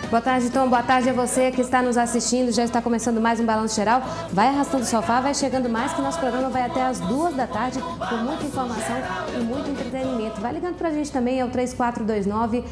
Boa tarde, Tom. Boa tarde a você que está nos assistindo. Já está começando mais um Balanço Geral. Vai arrastando o sofá, vai chegando mais, que nosso programa vai até às 2 da tarde com muita informação e muito entretenimento. Vai ligando para a gente também, é o 3429-6203.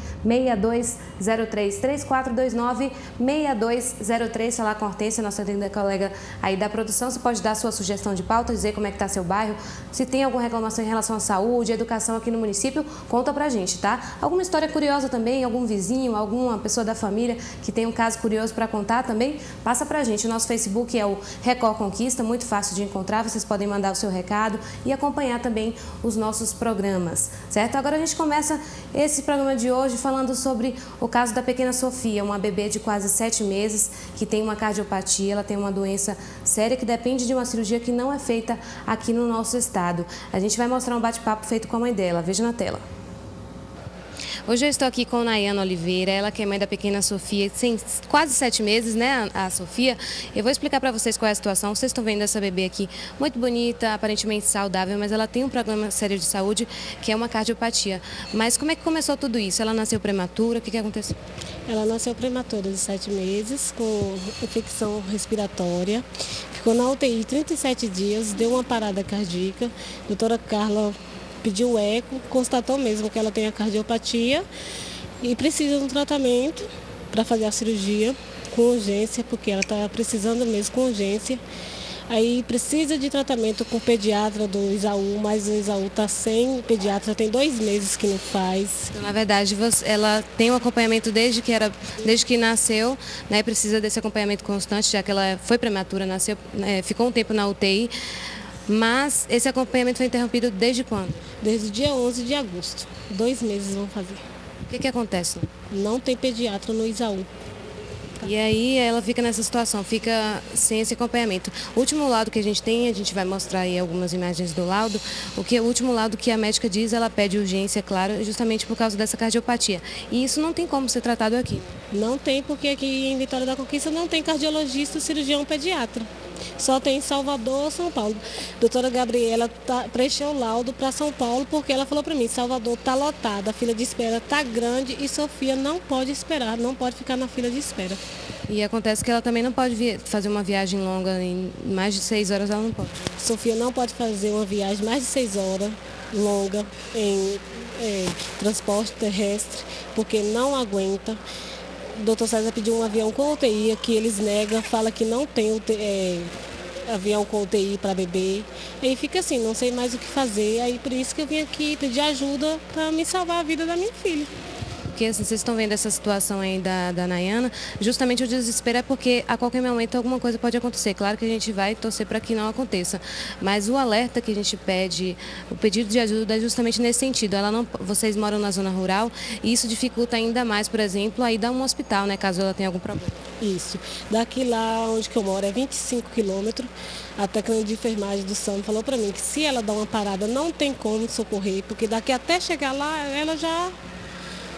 3429-6203. Falar com a Hortência, nossa linda colega aí da produção. Você pode dar sua sugestão de pauta, dizer como é que está seu bairro. Se tem alguma reclamação em relação à saúde, educação aqui no município, conta pra gente, tá? Alguma história curiosa também, algum vizinho, alguma pessoa da família que tem um caso curioso para contar também, passa pra gente. O nosso Facebook é o Record Conquista, muito fácil de encontrar, vocês podem mandar o seu recado e acompanhar também os nossos programas, certo? Agora a gente começa esse programa de hoje falando sobre o caso da pequena Sofia, uma bebê de quase 7 meses que tem uma cardiopatia, ela tem uma doença séria que depende de uma cirurgia que não é feita aqui no nosso estado. A gente vai mostrar um bate-papo feito com a mãe dela, veja na tela. Hoje eu estou aqui com Nayana Oliveira, ela que é mãe da pequena Sofia, tem quase 7 meses, né, a Sofia. Eu vou explicar para vocês qual é a situação. Vocês estão vendo essa bebê aqui, muito bonita, aparentemente saudável, mas ela tem um problema sério de saúde, que é uma cardiopatia. Mas como é que começou tudo isso? Ela nasceu prematura, o que aconteceu? Ela nasceu prematura de 7 meses, com infecção respiratória. Ficou na UTI 37 dias, deu uma parada cardíaca. Doutora Carla pediu eco, constatou mesmo que ela tem a cardiopatia e precisa de um tratamento para fazer a cirurgia com urgência, porque ela está precisando mesmo com urgência. Aí precisa de tratamento com o pediatra do Isaú, mas o Isaú está sem pediatra, tem 2 meses que não faz. Então, na verdade, ela tem um acompanhamento desde que nasceu, né? Precisa desse acompanhamento constante, já que ela foi prematura, nasceu, ficou um tempo na UTI. Mas esse acompanhamento foi interrompido desde quando? Desde o dia 11 de agosto. 2 meses vão fazer. O que acontece? Não tem pediatra no Isaú. E aí ela fica nessa situação, fica sem esse acompanhamento. O último laudo que a gente tem, a gente vai mostrar aí algumas imagens do laudo. O último laudo que a médica diz, ela pede urgência, claro, justamente por causa dessa cardiopatia. E isso não tem como ser tratado aqui. Não tem, porque aqui em Vitória da Conquista não tem cardiologista, cirurgião, pediatra. Só tem em Salvador, São Paulo. Doutora Gabriela preencheu o laudo para São Paulo porque ela falou para mim, Salvador está lotada, a fila de espera está grande e Sofia não pode esperar, não pode ficar na fila de espera. E acontece que ela também não pode fazer uma viagem longa, em mais de 6 horas ela não pode. Sofia não pode fazer uma viagem mais de 6 horas, longa, em transporte terrestre, porque não aguenta. O doutor César pediu um avião com UTI, que eles negam, fala que não tem avião com UTI para bebê. E fica assim, não sei mais o que fazer. Aí por isso que eu vim aqui pedir ajuda para me salvar a vida da minha filha. Porque assim, vocês estão vendo essa situação aí da Nayana, justamente o desespero é porque a qualquer momento alguma coisa pode acontecer. Claro que a gente vai torcer para que não aconteça, mas o alerta que a gente pede, o pedido de ajuda é justamente nesse sentido. Vocês moram na zona rural e isso dificulta ainda mais, por exemplo, a ida a um hospital, né, caso ela tenha algum problema. Isso. Daqui lá onde que eu moro é 25 quilômetros. A técnica de enfermagem do SAMU falou para mim que se ela dá uma parada não tem como socorrer, porque daqui até chegar lá ela já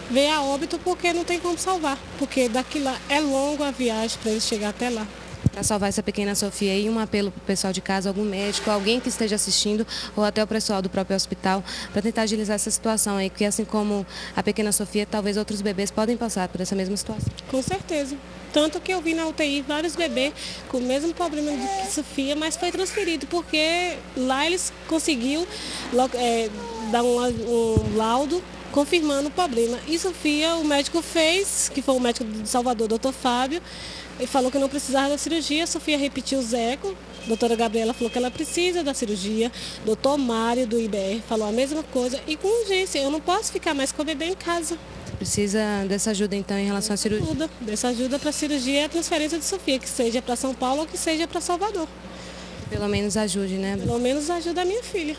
veio a óbito porque não tem como salvar, porque daqui lá é longo a viagem para eles chegar até lá. Para salvar essa pequena Sofia aí, um apelo para o pessoal de casa, algum médico, alguém que esteja assistindo ou até o pessoal do próprio hospital para tentar agilizar essa situação aí, porque assim como a pequena Sofia, talvez outros bebês podem passar por essa mesma situação. Com certeza. Tanto que eu vi na UTI vários bebês com o mesmo problema que Sofia, mas foi transferido, porque lá eles conseguiu dar um laudo confirmando o problema. E Sofia, o médico fez, que foi o médico de Salvador, doutor Fábio, e falou que não precisava da cirurgia. Sofia repetiu os ecos. Doutora Gabriela falou que ela precisa da cirurgia. Doutor Mário, do IBR, falou a mesma coisa. E com urgência, eu não posso ficar mais com o bebê em casa. Precisa dessa ajuda, então, em relação à cirurgia? Dessa ajuda para a cirurgia e a transferência de Sofia, que seja para São Paulo ou que seja para Salvador. Pelo menos ajude, né? Pelo menos ajuda a minha filha.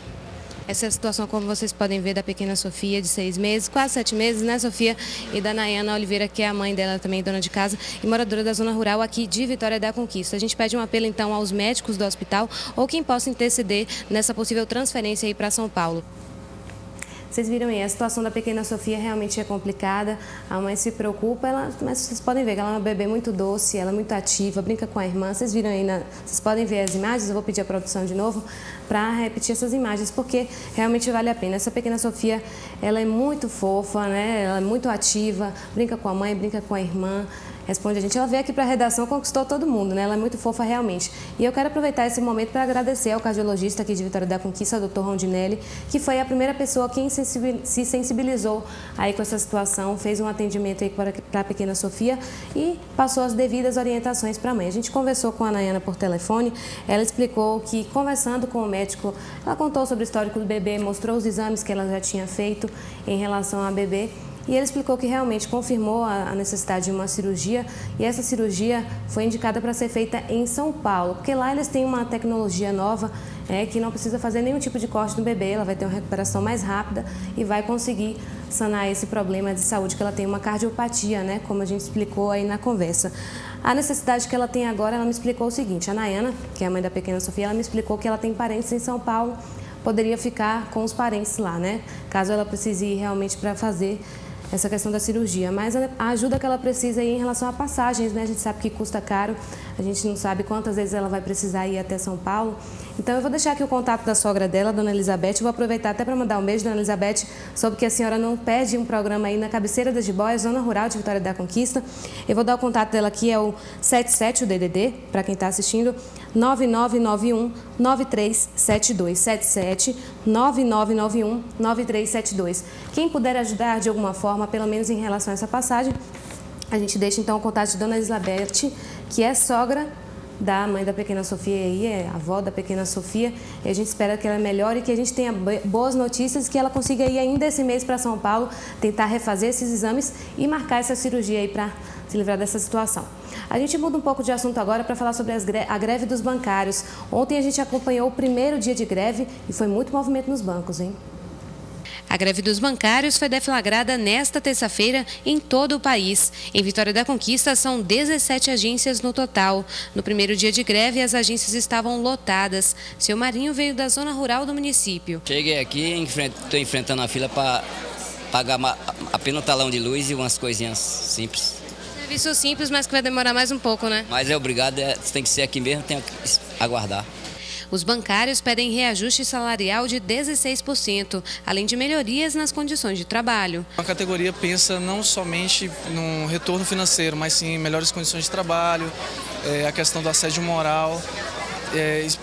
Essa é a situação, como vocês podem ver, da pequena Sofia, de 6 meses, quase 7 meses, né, Sofia? E da Nayana Oliveira, que é a mãe dela, também dona de casa e moradora da zona rural aqui de Vitória da Conquista. A gente pede um apelo, então, aos médicos do hospital ou quem possa interceder nessa possível transferência aí para São Paulo. Vocês viram aí, a situação da pequena Sofia realmente é complicada, a mãe se preocupa, mas vocês podem ver que ela é uma bebê muito doce, ela é muito ativa, brinca com a irmã. Vocês viram aí, vocês podem ver as imagens, eu vou pedir a produção de novo para repetir essas imagens, porque realmente vale a pena. Essa pequena Sofia, ela é muito fofa, né? Ela é muito ativa, brinca com a mãe, brinca com a irmã, responde a gente. Ela veio aqui para a redação, conquistou todo mundo, né? Ela é muito fofa realmente. E eu quero aproveitar esse momento para agradecer ao cardiologista aqui de Vitória da Conquista, Dr. Rondinelli, que foi a primeira pessoa que se sensibilizou aí com essa situação, fez um atendimento aí para a pequena Sofia e passou as devidas orientações para a mãe. A gente conversou com a Nayana por telefone, ela explicou que, conversando com o médico, ela contou sobre o histórico do bebê, mostrou os exames que ela já tinha feito em relação ao bebê. E ele explicou que realmente confirmou a necessidade de uma cirurgia e essa cirurgia foi indicada para ser feita em São Paulo, porque lá eles têm uma tecnologia nova que não precisa fazer nenhum tipo de corte no bebê, ela vai ter uma recuperação mais rápida e vai conseguir sanar esse problema de saúde, que ela tem uma cardiopatia, né, como a gente explicou aí na conversa. A necessidade que ela tem agora, ela me explicou o seguinte, a Nayana, que é a mãe da pequena Sofia, ela me explicou que ela tem parentes em São Paulo, poderia ficar com os parentes lá, né, caso ela precise ir realmente para fazer essa questão da cirurgia, mas a ajuda que ela precisa aí em relação a passagens, né? A gente sabe que custa caro, a gente não sabe quantas vezes ela vai precisar ir até São Paulo. Então eu vou deixar aqui o contato da sogra dela, Dona Elizabeth, eu vou aproveitar até para mandar um beijo, Dona Elizabeth, soube que a senhora não perde um programa aí na cabeceira da Jiboia, zona rural de Vitória da Conquista. Eu vou dar o contato dela aqui, é o 77, o DDD, para quem está assistindo, 9991-9372, 77 9991-9372. Quem puder ajudar de alguma forma, pelo menos em relação a essa passagem, a gente deixa então o contato de Dona Elizabeth, que é sogra da mãe da pequena Sofia aí, é a avó da pequena Sofia, e a gente espera que ela melhore e que a gente tenha boas notícias, que ela consiga ir ainda esse mês para São Paulo, tentar refazer esses exames e marcar essa cirurgia aí para se livrar dessa situação. A gente muda um pouco de assunto agora para falar sobre a greve dos bancários. Ontem a gente acompanhou o primeiro dia de greve e foi muito movimento nos bancos, hein? A greve dos bancários foi deflagrada nesta terça-feira em todo o país. Em Vitória da Conquista, são 17 agências no total. No primeiro dia de greve, as agências estavam lotadas. Seu Marinho veio da zona rural do município. Cheguei aqui, estou enfrentando a fila para pagar apenas o talão de luz e umas coisinhas simples. Serviço simples, mas que vai demorar mais um pouco, né? Mas é obrigado, tem que ser aqui mesmo, tem que aguardar. Os bancários pedem reajuste salarial de 16%, além de melhorias nas condições de trabalho. A categoria pensa não somente no retorno financeiro, mas sim em melhores condições de trabalho, a questão do assédio moral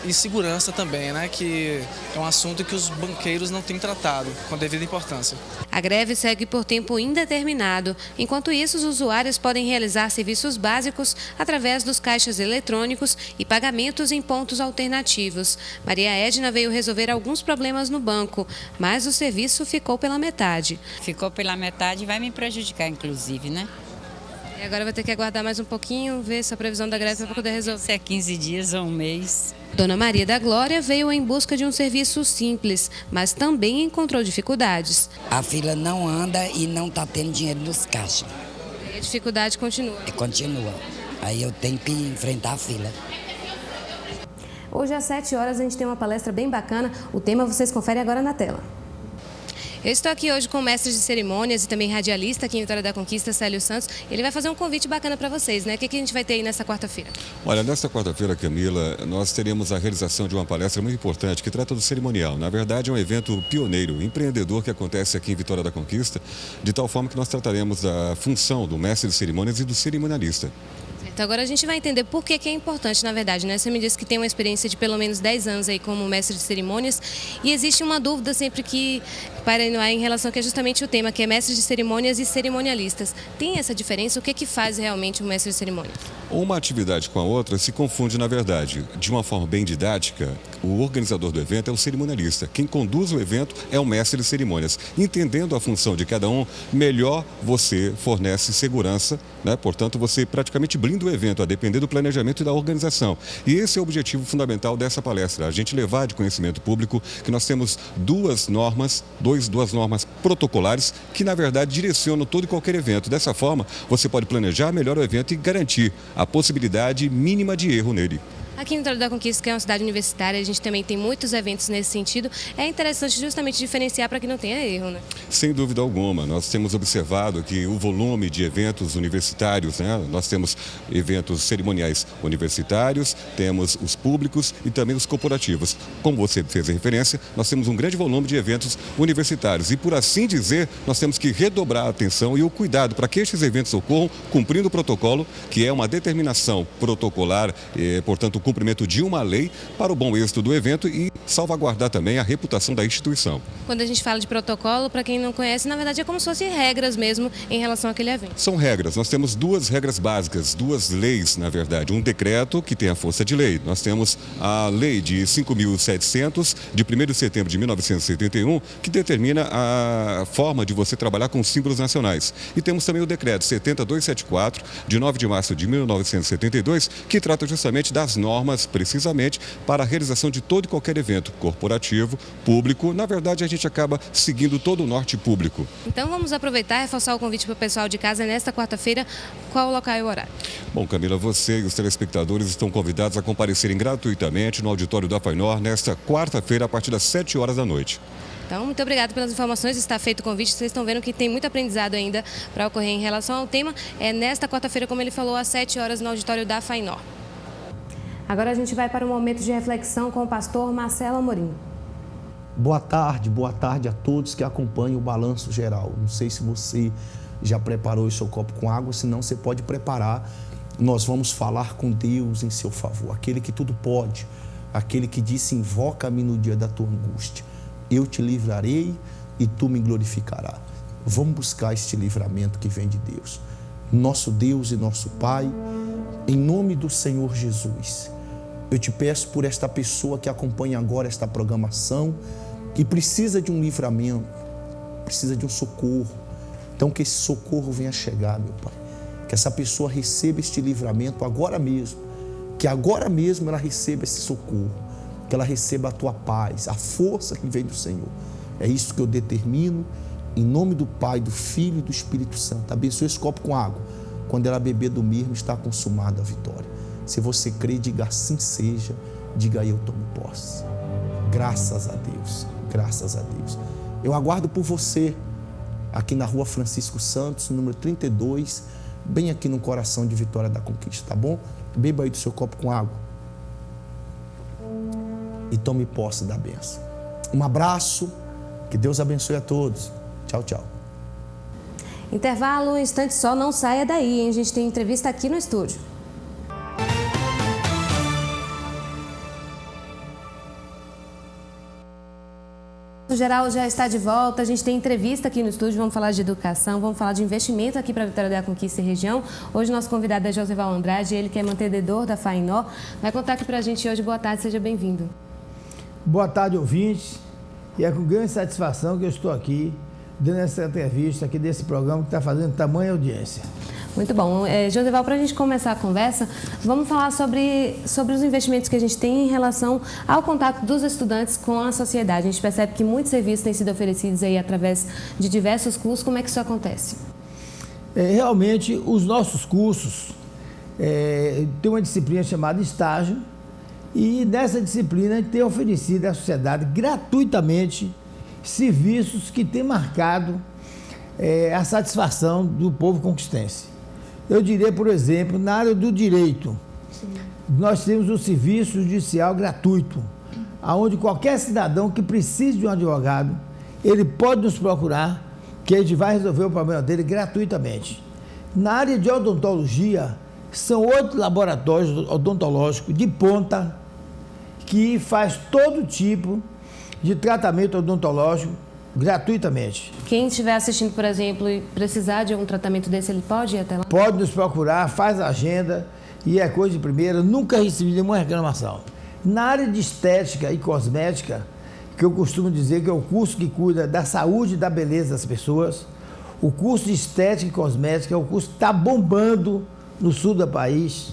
e segurança também, né, que é um assunto que os banqueiros não têm tratado com devida importância. A greve segue por tempo indeterminado. Enquanto isso, os usuários podem realizar serviços básicos através dos caixas eletrônicos e pagamentos em pontos alternativos. Maria Edna veio resolver alguns problemas no banco, mas o serviço ficou pela metade. Ficou pela metade e vai me prejudicar, inclusive, né? E agora vai ter que aguardar mais um pouquinho, ver se a previsão da greve para poder resolver. Se é 15 dias ou um mês. Dona Maria da Glória veio em busca de um serviço simples, mas também encontrou dificuldades. A fila não anda e não está tendo dinheiro nos caixas. E a dificuldade continua. Continua. Aí eu tenho que enfrentar a fila. Hoje às 7 horas a gente tem uma palestra bem bacana, o tema vocês conferem agora na tela. Eu estou aqui hoje com o mestre de cerimônias e também radialista aqui em Vitória da Conquista, Célio Santos. Ele vai fazer um convite bacana para vocês, né? O que a gente vai ter aí nessa quarta-feira? Olha, nesta quarta-feira, Camila, nós teremos a realização de uma palestra muito importante que trata do cerimonial. Na verdade, é um evento pioneiro, empreendedor que acontece aqui em Vitória da Conquista, de tal forma que nós trataremos da função do mestre de cerimônias e do cerimonialista. Então agora a gente vai entender por que é importante, na verdade, né? Você me disse que tem uma experiência de pelo menos 10 anos aí como mestre de cerimônias e existe uma dúvida sempre que paira no ar em relação que é justamente o tema, que é mestre de cerimônias e cerimonialistas. Tem essa diferença? O que faz realmente um mestre de cerimônias? Uma atividade com a outra se confunde na verdade. De uma forma bem didática, o organizador do evento é o cerimonialista. Quem conduz o evento é o mestre de cerimônias. Entendendo a função de cada um, melhor você fornece segurança, né? Portanto, você praticamente blinda o evento, a depender do planejamento e da organização. E esse é o objetivo fundamental dessa palestra, a gente levar de conhecimento público que nós temos duas normas protocolares que, na verdade, direcionam todo e qualquer evento. Dessa forma, você pode planejar melhor o evento e garantir a possibilidade mínima de erro nele. Aqui em Vitória da Conquista, que é uma cidade universitária, a gente também tem muitos eventos nesse sentido. É interessante justamente diferenciar para que não tenha erro, né? Sem dúvida alguma, nós temos observado que o volume de eventos universitários, né? Nós temos eventos cerimoniais universitários, temos os públicos e também os corporativos. Como você fez a referência, nós temos um grande volume de eventos universitários e, por assim dizer, nós temos que redobrar a atenção e o cuidado para que estes eventos ocorram cumprindo o protocolo, que é uma determinação protocolar, portanto, o cumprimento de uma lei para o bom êxito do evento e salvaguardar também a reputação da instituição. Quando a gente fala de protocolo, para quem não conhece, na verdade é como se fossem regras mesmo em relação àquele evento. São regras. Nós temos duas regras básicas, duas leis, na verdade. Um decreto que tem a força de lei. Nós temos a lei de 5.700, de 1º de setembro de 1971, que determina a forma de você trabalhar com símbolos nacionais. E temos também o decreto 70274, de 9 de março de 1972, que trata justamente das normas, precisamente, para a realização de todo e qualquer evento corporativo, público. Na verdade, a gente acaba seguindo todo o norte público. Então, vamos aproveitar e reforçar o convite para o pessoal de casa nesta quarta-feira. Qual o local e o horário? Bom, Camila, você e os telespectadores estão convidados a comparecerem gratuitamente no auditório da FAINOR nesta quarta-feira, a partir das 7 horas da noite. Então, muito obrigada pelas informações, está feito o convite. Vocês estão vendo que tem muito aprendizado ainda para ocorrer em relação ao tema. É nesta quarta-feira, como ele falou, às 7 horas no auditório da FAINOR. Agora a gente vai para um momento de reflexão com o pastor Marcelo Amorim. Boa tarde a todos que acompanham o Balanço Geral. Não sei se você já preparou o seu copo com água, se não, você pode preparar. Nós vamos falar com Deus em seu favor, aquele que tudo pode, aquele que disse: invoca-me no dia da tua angústia. Eu te livrarei e tu me glorificarás. Vamos buscar este livramento que vem de Deus. Nosso Deus e nosso Pai, em nome do Senhor Jesus, eu te peço por esta pessoa que acompanha agora esta programação, que precisa de um livramento, precisa de um socorro. Então, que esse socorro venha chegar, meu Pai. Que essa pessoa receba este livramento agora mesmo. Que agora mesmo ela receba esse socorro. Que ela receba a tua paz, a força que vem do Senhor. É isso que eu determino, em nome do Pai, do Filho e do Espírito Santo. Abençoe esse copo com água. Quando ela beber do mesmo, está consumada a vitória. Se você crê, diga assim seja, diga eu tomo posse. Graças a Deus, graças a Deus. Eu aguardo por você aqui na Rua Francisco Santos, número 32, bem aqui no coração de Vitória da Conquista, tá bom? Beba aí do seu copo com água e tome posse da bênção. Um abraço, que Deus abençoe a todos. Tchau, tchau. Intervalo, um instante só, não saia daí, hein? A gente tem entrevista aqui no estúdio. O Geral já está de volta, a gente tem entrevista aqui no estúdio, vamos falar de educação, vamos falar de investimento aqui para a Vitória da Conquista e região. Hoje nosso convidado é Josival Andrade, ele que é mantenedor da FAINOR, vai contar aqui para a gente hoje. Boa tarde, seja bem-vindo. Boa tarde, ouvintes, e é com grande satisfação que eu estou aqui, dando essa entrevista aqui desse programa que está fazendo tamanha audiência. Muito bom. Josival, para a gente começar a conversa, vamos falar sobre os investimentos que a gente tem em relação ao contato dos estudantes com a sociedade. A gente percebe que muitos serviços têm sido oferecidos aí através de diversos cursos. Como é que isso acontece? Realmente, os nossos cursos têm uma disciplina chamada estágio, e nessa disciplina a gente tem oferecido à sociedade gratuitamente serviços que têm marcado a satisfação do povo conquistense. Eu diria, por exemplo, na área do direito, nós temos um serviço judicial gratuito, onde qualquer cidadão que precise de um advogado, ele pode nos procurar, que a gente vai resolver o problema dele gratuitamente. Na área de odontologia, são 8 laboratórios odontológicos de ponta, que faz todo tipo de tratamento odontológico gratuitamente. Quem estiver assistindo, por exemplo, e precisar de um tratamento desse, ele pode ir até lá? Pode nos procurar, faz a agenda e é coisa de primeira, nunca recebi nenhuma reclamação. Na área de estética e cosmética, que eu costumo dizer que é o curso que cuida da saúde e da beleza das pessoas, o curso de estética e cosmética é o curso que está bombando no sul do país.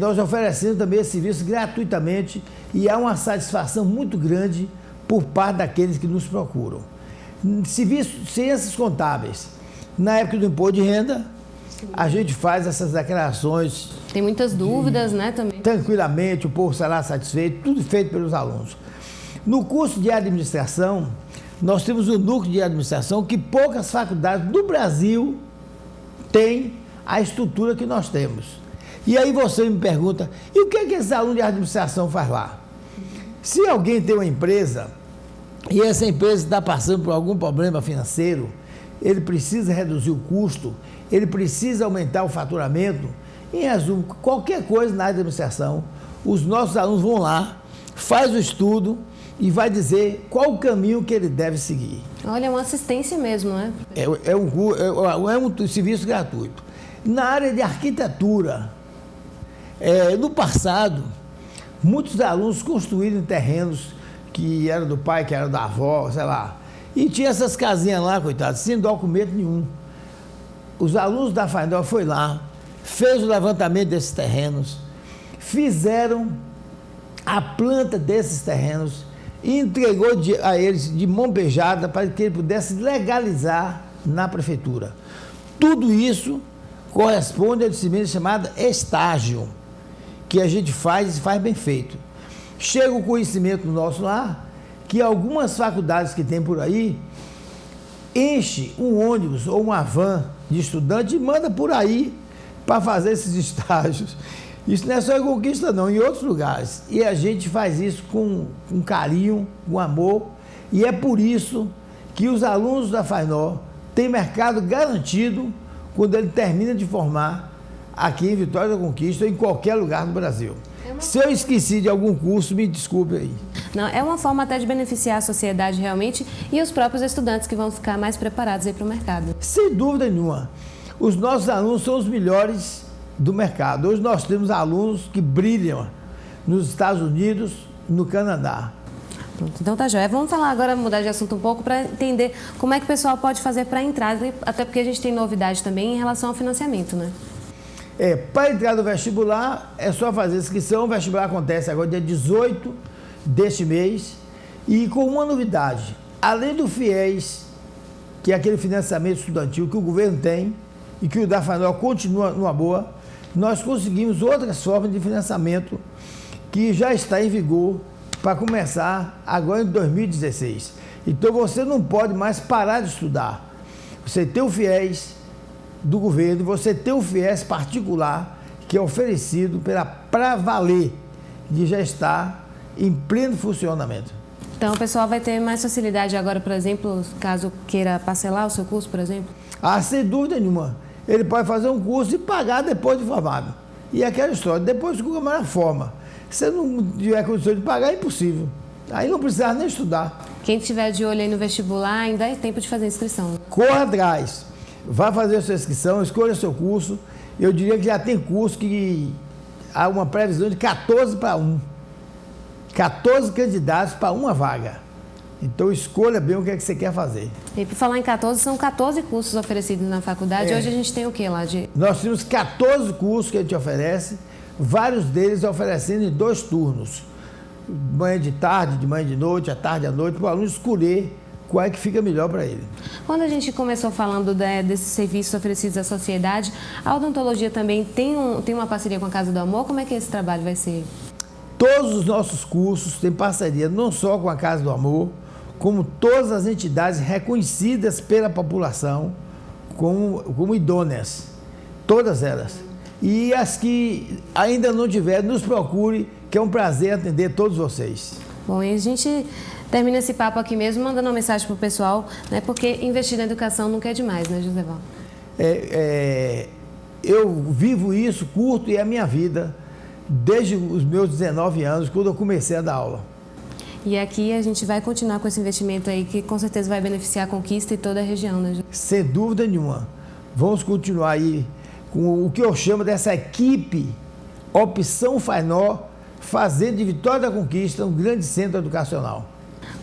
Nós oferecemos também esse serviço gratuitamente e há uma satisfação muito grande por parte daqueles que nos procuram. Serviço, ciências contábeis, na época do imposto de renda, a gente faz essas declarações. Tem muitas dúvidas, né, também. Tranquilamente, o povo será satisfeito, tudo feito pelos alunos. No curso de administração, nós temos um núcleo de administração que poucas faculdades do Brasil têm a estrutura que nós temos. E aí você me pergunta, e o que é que esse aluno de administração faz lá? Se alguém tem uma empresa e essa empresa está passando por algum problema financeiro, ele precisa reduzir o custo, ele precisa aumentar o faturamento, em resumo, qualquer coisa na área de administração, os nossos alunos vão lá, faz o estudo e vai dizer qual o caminho que ele deve seguir. Olha, é uma assistência mesmo, né? É um serviço gratuito. Na área de arquitetura, no passado, muitos alunos construíram terrenos que eram do pai, que eram da avó, sei lá. E tinha essas casinhas lá, coitados, sem documento nenhum. Os alunos da FAINOR foram lá, fez o levantamento desses terrenos, fizeram a planta desses terrenos e entregou a eles de mão beijada para que ele pudesse legalizar na prefeitura. Tudo isso corresponde à disciplina chamada estágio, que a gente faz e faz bem feito. Chega o conhecimento nosso lá, que algumas faculdades que tem por aí, enche um ônibus ou uma van de estudante e manda por aí para fazer esses estágios. Isso não é só em Conquista, não, em outros lugares. E a gente faz isso com carinho, com amor, e é por isso que os alunos da FAINOR têm mercado garantido quando ele termina de formar aqui em Vitória da Conquista ou em qualquer lugar do Brasil. Se eu esqueci de algum curso, me desculpe aí. Não, é uma forma até de beneficiar a sociedade realmente e os próprios estudantes que vão ficar mais preparados aí para o mercado. Sem dúvida nenhuma. Os nossos alunos são os melhores do mercado. Hoje nós temos alunos que brilham nos Estados Unidos, no Canadá. Pronto, então tá joia. Vamos falar agora, mudar de assunto um pouco, para entender como é que o pessoal pode fazer para entrar, até porque a gente tem novidade também em relação ao financiamento, né? Para entrar no vestibular, é só fazer inscrição. O vestibular acontece agora dia 18 deste mês. E com uma novidade, além do FIES, que é aquele financiamento estudantil que o governo tem e que o da FAINOR continua numa boa, nós conseguimos outras formas de financiamento que já está em vigor para começar agora em 2016. Então você não pode mais parar de estudar. Você tem o FIES do governo, você tem o FIES particular, que é oferecido pela Pravaler, que já está em pleno funcionamento. Então o pessoal vai ter mais facilidade agora, por exemplo, caso queira parcelar o seu curso, por exemplo? Ah, sem dúvida nenhuma. Ele pode fazer um curso e pagar depois de formado. E aquela história, depois que o camarada forma, se você não tiver condição de pagar, é impossível. Aí não precisa nem estudar. Quem estiver de olho aí no vestibular, ainda é tempo de fazer a inscrição. Corra atrás. Vá fazer a sua inscrição, escolha seu curso. Eu diria que já tem curso que há uma previsão de 14 para 1. 14 candidatos para uma vaga. Então escolha bem o que é que você quer fazer. E por falar em 14, são 14 cursos oferecidos na faculdade. Hoje a gente tem o que lá? Nós temos 14 cursos que a gente oferece, vários deles oferecendo em 2 turnos. De manhã de tarde, de manhã de noite, à tarde à noite, para o aluno escolher qual é que fica melhor para ele. Quando a gente começou falando desses serviços oferecidos à sociedade, a odontologia também tem uma parceria com a Casa do Amor? Como é que esse trabalho vai ser? Todos os nossos cursos têm parceria não só com a Casa do Amor, como todas as entidades reconhecidas pela população como idôneas. Todas elas. E as que ainda não tiverem, nos procure, que é um prazer atender todos vocês. Bom, e a gente termina esse papo aqui mesmo, mandando uma mensagem para o pessoal, né? Porque investir na educação nunca é demais, né, José Val? Eu vivo isso, curto, e é a minha vida, desde os meus 19 anos, quando eu comecei a dar aula. E aqui a gente vai continuar com esse investimento aí, que com certeza vai beneficiar a Conquista e toda a região, né, José? Sem dúvida nenhuma. Vamos continuar aí com o que eu chamo dessa equipe Opção FAINOR, fazendo de Vitória da Conquista um grande centro educacional.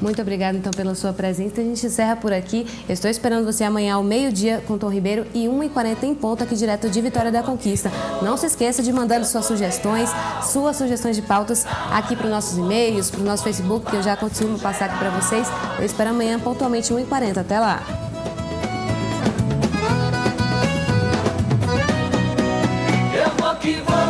Muito obrigada, então, pela sua presença. A gente encerra por aqui. Eu estou esperando você amanhã ao meio-dia com Tom Ribeiro e 1h40 em ponto aqui direto de Vitória da Conquista. Não se esqueça de mandar suas sugestões de pautas aqui para os nossos e-mails, para o nosso Facebook, que eu já costumo passar aqui para vocês. Eu espero amanhã pontualmente 1h40. Até lá! que vai.